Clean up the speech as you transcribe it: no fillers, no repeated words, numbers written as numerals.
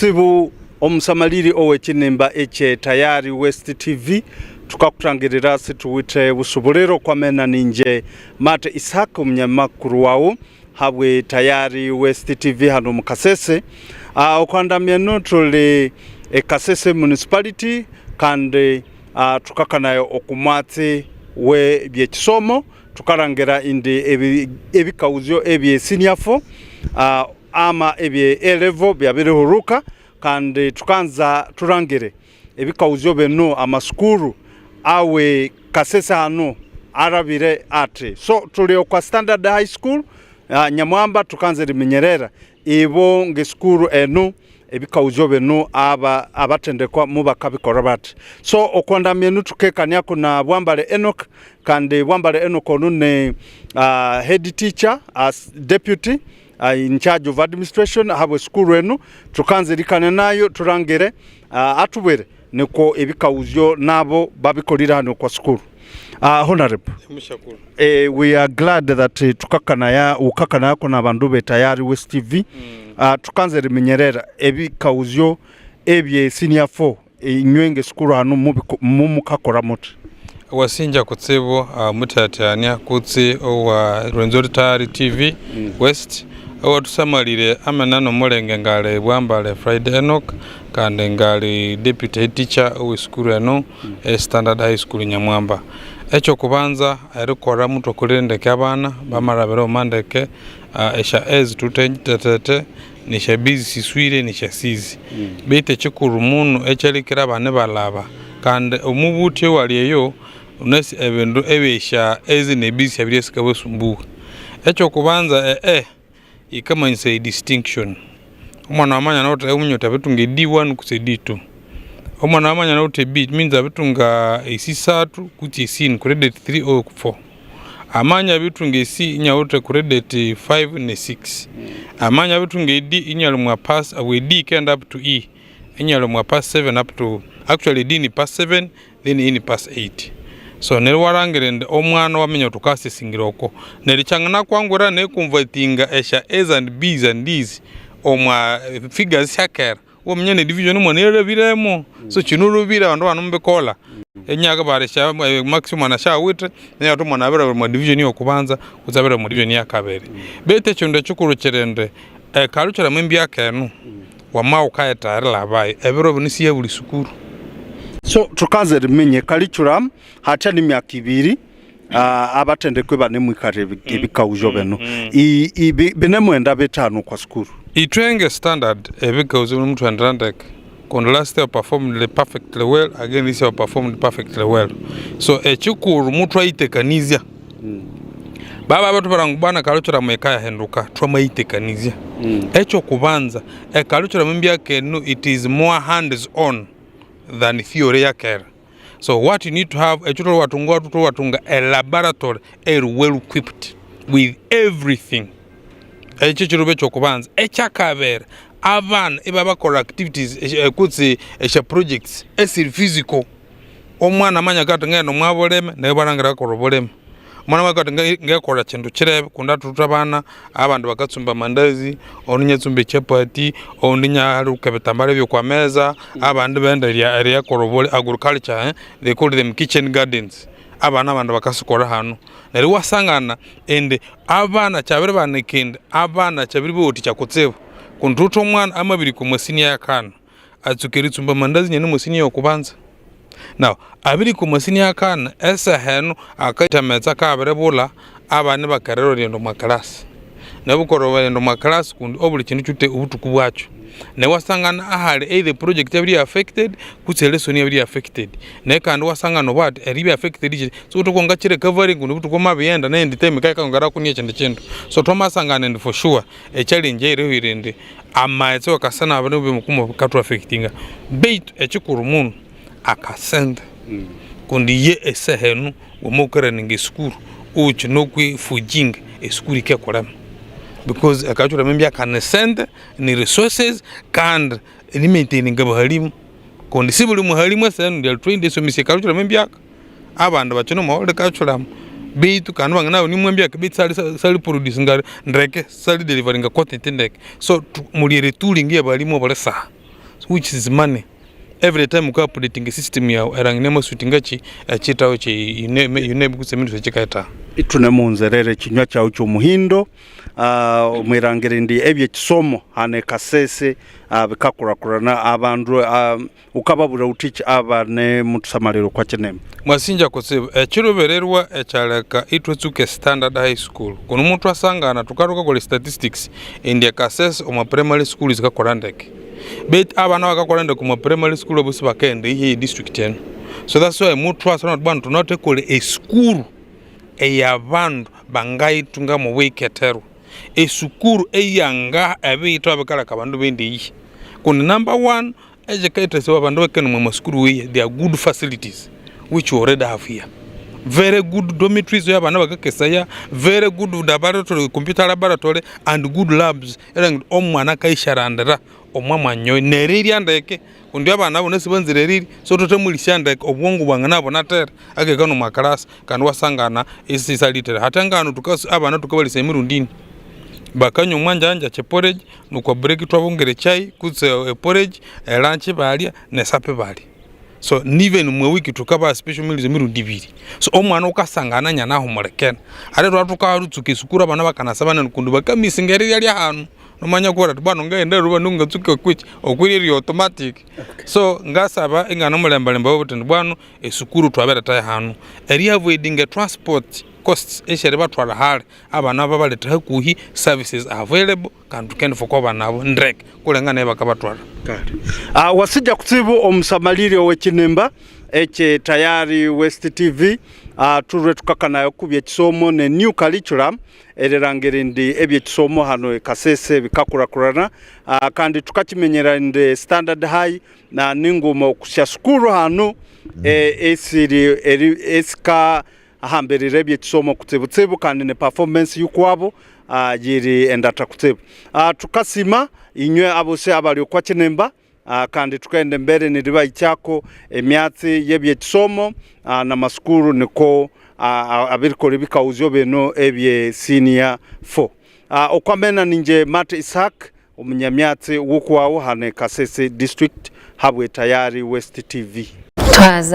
kutsibu omusamaliri owekinimba eche Tayari West TV tukakutangirira situwite busuburero kwa mena ninje Mate Isaac omunyamakuru wawo habwe Tayari West TV hano mukasese okwandamya tuli Kasese municipality kandi tukakanayo okumwatsi we byekisomo tukarangera indi ebikauzyo ebye senior 4 ama ebye A-level byabirihuruka kandi tukanza turangire ebikauzyo beno amaskuru awe Kasese hano arabire ate so tuli kwa standard high school Nyamwamba tukanze rimenyerera ibo ngeskuru eno ebikauzyo beno abatendekwa mubakabikora bati so okwandamye nutukekanya kuna Bwambale Enoch kandi Bwambale Enoch onune head teacher as deputy in charge of administration habwe school eno tukanze rikane nayo turangire atubere niko ebikauzyo nabo babikolira hano kwa school. Honorable, we are glad that ukakana kuna bandu be Tayari West TV tukanze rimenyerera ebikauzyo ebye senior 4 inywenge school hano mumukakora muti wasinja kutsibu mutatania kutsi owa Rwenzori Tayari TV West tusamalire amenano mulenge ngale Bwambale Friday Enoch kandi ngali deputy teacher owe school eno standard high school Nyamwamba. Echo kubanza erikora muto kulendeke abana bamarabero mandeke esha ez tutetete nisha busy siswire nisha sizi bete chikuru munu echalikira bane balaba kandi omubuti waliyeyo unesi ebendo ebesha ezi ne busy abiresika bosumbu. Echo kubanza ikama inse distinction omwana amanya note umunyota betunge D1 kuse D2 omwana amanya note B means abetunga C3 kuti C credit 3 or 4 amanya betunge C nyawote credit 5 ne 6 amanya betunge D inyalumwa pass we D can up to E inyalumwa pass 7 up to actually D ni pass 7 then E ni pass 8 so nerwarangirende omwana wamenya tukase singiroko nerichangana kwangura ne convertinga esha A's and B's and D's omwa figures shakera omnyene division mo nerebiremo so chinurubira bandu banumbe kola enyaga baresha maximum na sha wite nyato mwana abera mu division yokubanza kuzabera mu division ya kabere bete chonde chukurucherende karuchera mwimbi yakenu wama ukayeta labai ebero bunisiye buli sukuru. So tukanze rimenye curriculum hacha ni myaka 2 abatendekwe bane mwikare ebikauzyo beno benemwenda betano kwa skuru itwenge standard ebikauzyo n'omuntu andandeke kon last year performed perfectly well again this year performed perfectly well so echikuru mutu aitekanizya baba abantu barangubana curriculum ekaya henduka twamaitekanizya echo kubanza curriculum mbyake no it is more hands on than theory yakera. So what you need to have a laboratory well equipped with everything. Echichirube chokubanza echakabera avan ebabakora activities kutsi projects physical omwana amanya kati ngeno mwaboleme ne barangira koroboleme mwana wakati ngekora chindu chirebe kunda tutabana abandu bakatsumba mandazi oninya tsumbe chapati oninya rukabetambare byo kwa meza abandu benda area korobole agriculture they call them kitchen gardens abana abandu bakasikora hano nari wasangana ende abana chabere banekende abana chabiri boti chakotsebo kunduto omwana amabiri ku masini yakana atsukeri tsumba mandazi nyene musini yokubanza. Now, abiri ku masini yakana esa heno akaitametsa kabere bula abane bakarero rendo maklasi nabukoro rendo maklasi kundi obuli kintu chute ubutuku bwacho ne wasangana ahali the project every affected kutse lesson every affected ne kandi wasangana what every affected so tukonga chire covering kundi butuko mabiyenda ne nditeme kaika ngara kunye chende so tomasangana and for sure a challenge ire hirende amaitso kasana abane bumukumo katu affectinga bait echikuru munu akasenda kundi ye esehenu womokera ninge school uchi nokwi fujing school ikekoram because akachura membya can send ni resources and ni maintaining abahalimu kundi sibuli muhalimu senu ndia trained so mise akachura membya abanda bachono mawole kachura bitu kandi bangana ni mwembya kibitsali sali produce ngare ndreke sali delivering content ndeke so muri retooling abahalimu bolesa which is money. Every time uka updating system ya eranginemo sutingachi chitao chi yunebe kusemindu chikaita. Itune munzerere kinywa cha ucho muhindo umwirangire ndi ebye kisomo hane kasese bikakurakurana abandu ukababura utichi abane mutusamaliro kwa kinema mwasinja kusiba chirubererwa echaleka itwetsuke standard high school kuno muntu asangana tukaruka kole statistics india kasese oma primary school zikakorandeke bet abana bakakorande ku primary school obusi bakende iyi district yen so that's why muntu asana bantu not kole a school eyabandu bangayitunga mu wiketero esukuru eyanga abito abakala kabandu bendi kun number 1 educators abandu bakene mu masukuru we there are good facilities which we already have here very good dormitories yabana bakakesaya very good laboratory computer laboratory and good labs erang omwana kaisharandara omwamanyo neriri andeke kundi abana bonese banzireriri so totemulisha obwongo bwangana bonatera akekano makarasa kandi wasangana isisalitera hatangano tukasu abana tukabalisa emirundini bakanyo mwanja che porridge nuko break twabongere chai kutse porridge lunch balia ne sape bali so niven mwe wiki tukaba special meals emirundi bibiri so omwana ukasangana nyana ho molekena ale twatukarutsuke sukura bana bakanasabana nkundu bakamisingeri yali hanu nomanya kora tubano ngende ruba nungatsuke kwichi okwiri automatic so ngasaba ingana mulembalemba obutende bwano esukuru twabera taye hanu eri avoiding transport costs eshere batwala hale abana babaleta kuhi services available kantu kende fokoba nabo ndrek kulengana bakabatwala kali wasija kutsibu omusamaliri owekinemba eche tayari West TV turwe tukakanayo kubye kisomo ne new curriculum ererangere ndi ebye kisomo hano kasese bikakurakurana kandi tukakimenyera ndi standard high na ningoma okusya skulu hano esiri eska ahambere ebye kisomo kutsibu kandi ne performance yukwabo yiri endata kutsibu tukasima inywe abose abali kwa kinemba kandi tukende mbere niriba icyako emyatsi yebye kisomo na masukuru niko abirikore bikawuzyo beno ebye senior 4 okwamena ninje Mate Isaac umunyamyatsi wukwawo hane Kasese district habwe Tayari West TV.